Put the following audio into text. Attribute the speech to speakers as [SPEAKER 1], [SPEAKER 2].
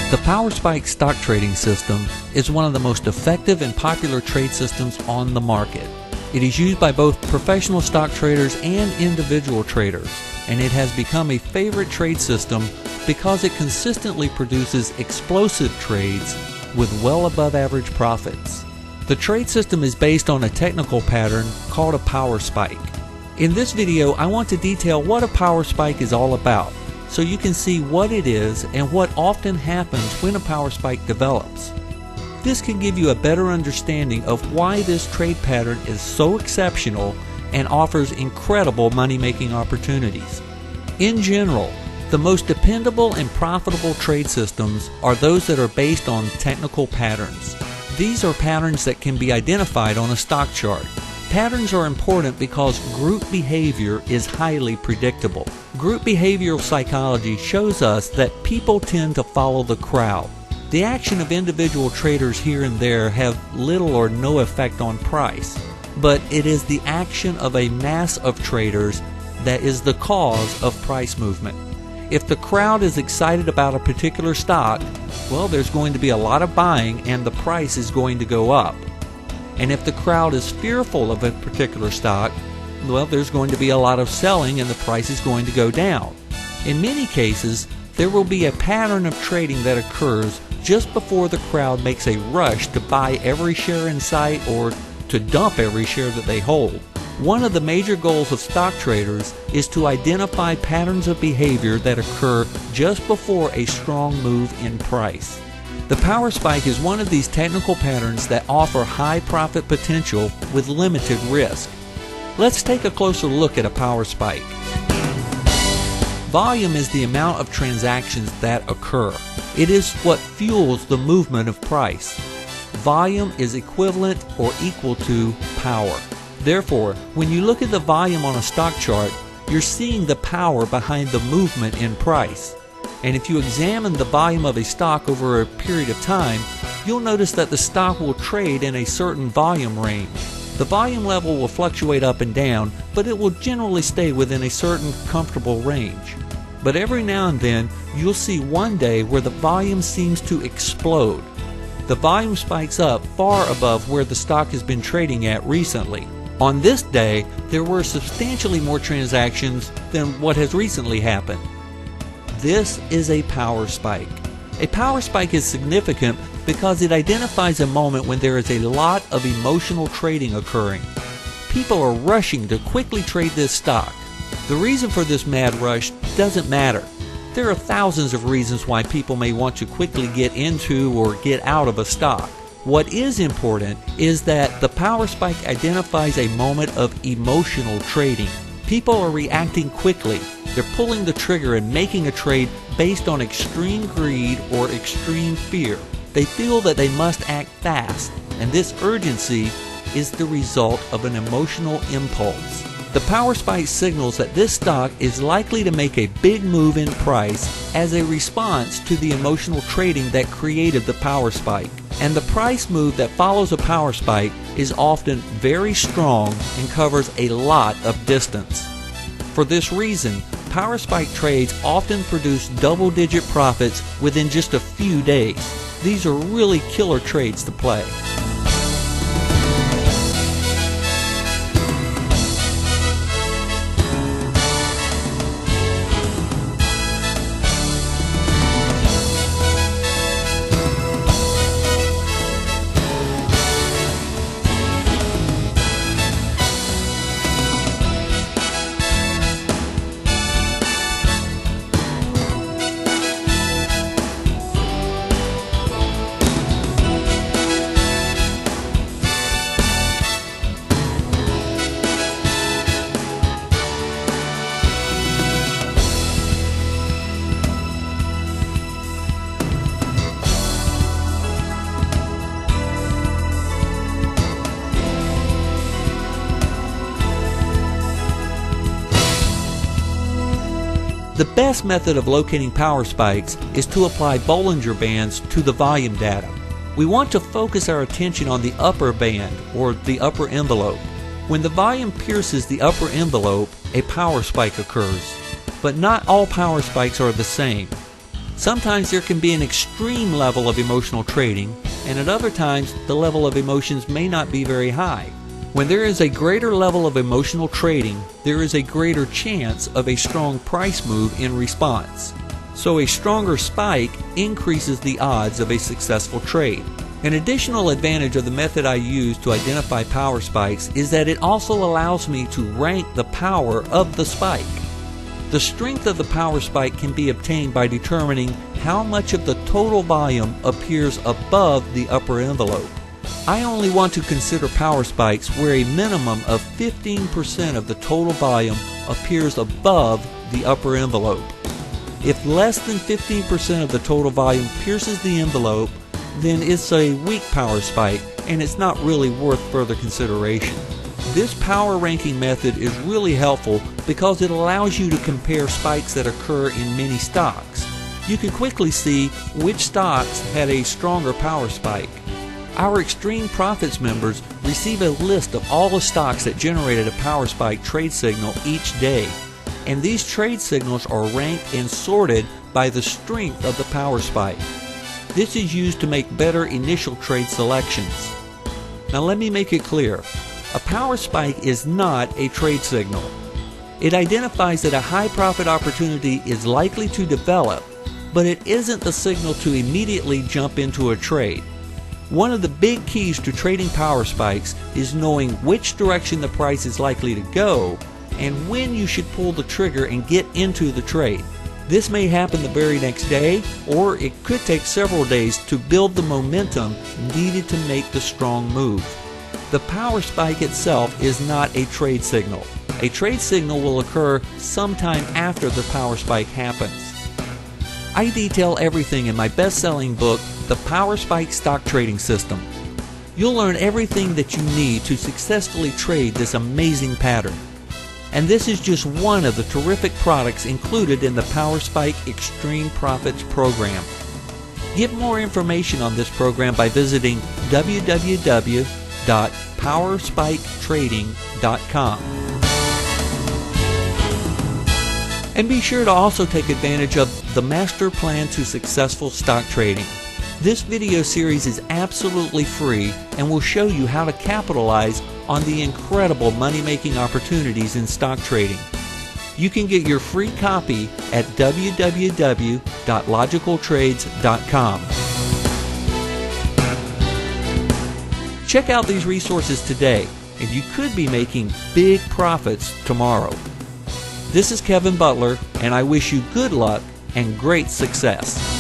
[SPEAKER 1] The Power Spike stock trading system is one of the most effective and popular trade systems on the market. It is used by both professional stock traders and individual traders, and it has become a favorite trade system because it consistently produces explosive trades with well above average profits. The trade system is based on a technical pattern called a power spike. In this video, I want to detail what a power spike is all about, so you can see what it is and what often happens when a power spike develops. This can give you a better understanding of why this trade pattern is so exceptional and offers incredible money-making opportunities. In general, the most dependable and profitable trade systems are those that are based on technical patterns. These are patterns that can be identified on a stock chart. Patterns are important because group behavior is highly predictable. Group behavioral psychology shows us that people tend to follow the crowd. The action of individual traders here and there have little or no effect on price, but it is the action of a mass of traders that is the cause of price movement. If the crowd is excited about a particular stock, well, there's going to be a lot of buying and the price is going to go up. And if the crowd is fearful of a particular stock, well, there's going to be a lot of selling and the price is going to go down. In many cases, there will be a pattern of trading that occurs just before the crowd makes a rush to buy every share in sight or to dump every share that they hold. One of the major goals of stock traders is to identify patterns of behavior that occur just before a strong move in price. The power spike is one of these technical patterns that offer high profit potential with limited risk. Let's take a closer look at a power spike. Volume is the amount of transactions that occur. It is what fuels the movement of price. Volume is equivalent or equal to power. Therefore, when you look at the volume on a stock chart, you're seeing the power behind the movement in price. And if you examine the volume of a stock over a period of time, you'll notice that the stock will trade in a certain volume range. The volume level will fluctuate up and down, but it will generally stay within a certain comfortable range. But every now and then, you'll see one day where the volume seems to explode. The volume spikes up far above where the stock has been trading at recently. On this day, there were substantially more transactions than what has recently happened. This is a power spike. A power spike is significant because it identifies a moment when there is a lot of emotional trading occurring. People are rushing to quickly trade this stock. The reason for this mad rush doesn't matter. There are thousands of reasons why people may want to quickly get into or get out of a stock. What is important is that the power spike identifies a moment of emotional trading. People are reacting quickly. They're pulling the trigger and making a trade based on extreme greed or extreme fear. They feel that they must act fast, and this urgency is the result of an emotional impulse. The power spike signals that this stock is likely to make a big move in price as a response to the emotional trading that created the power spike. And the price move that follows a power spike is often very strong and covers a lot of distance. For this reason, power spike trades often produce double-digit profits within just a few days. These are really killer trades to play. The best method of locating power spikes is to apply Bollinger Bands to the volume data. We want to focus our attention on the upper band, or the upper envelope. When the volume pierces the upper envelope, a power spike occurs. But not all power spikes are the same. Sometimes there can be an extreme level of emotional trading, and at other times the level of emotions may not be very high. When there is a greater level of emotional trading, there is a greater chance of a strong price move in response. So a stronger spike increases the odds of a successful trade. An additional advantage of the method I use to identify power spikes is that it also allows me to rank the power of the spike. The strength of the power spike can be obtained by determining how much of the total volume appears above the upper envelope. I only want to consider power spikes where a minimum of 15% of the total volume appears above the upper envelope. If less than 15% of the total volume pierces the envelope, then it's a weak power spike and it's not really worth further consideration. This power ranking method is really helpful because it allows you to compare spikes that occur in many stocks. You can quickly see which stocks had a stronger power spike. Our Xtreme Profits members receive a list of all the stocks that generated a power spike trade signal each day, and these trade signals are ranked and sorted by the strength of the power spike. This is used to make better initial trade selections. Now let me make it clear. A power spike is not a trade signal. It identifies that a high profit opportunity is likely to develop, but it isn't the signal to immediately jump into a trade. One of the big keys to trading power spikes is knowing which direction the price is likely to go and when you should pull the trigger and get into the trade. This may happen the very next day, or it could take several days to build the momentum needed to make the strong move. The power spike itself is not a trade signal. A trade signal will occur sometime after the power spike happens. I detail everything in my best-selling book, The Power Spike Stock Trading System. You'll learn everything that you need to successfully trade this amazing pattern. And this is just one of the terrific products included in the Power Spike Xtreme Profits program. Get more information on this program by visiting www.powerspiketrading.com. And be sure to also take advantage of the Master Plan to Successful Stock Trading. This video series is absolutely free and will show you how to capitalize on the incredible money-making opportunities in stock trading. You can get your free copy at www.logicaltrades.com. Check out these resources today, and you could be making big profits tomorrow. This is Kevin Butler, and I wish you good luck and great success.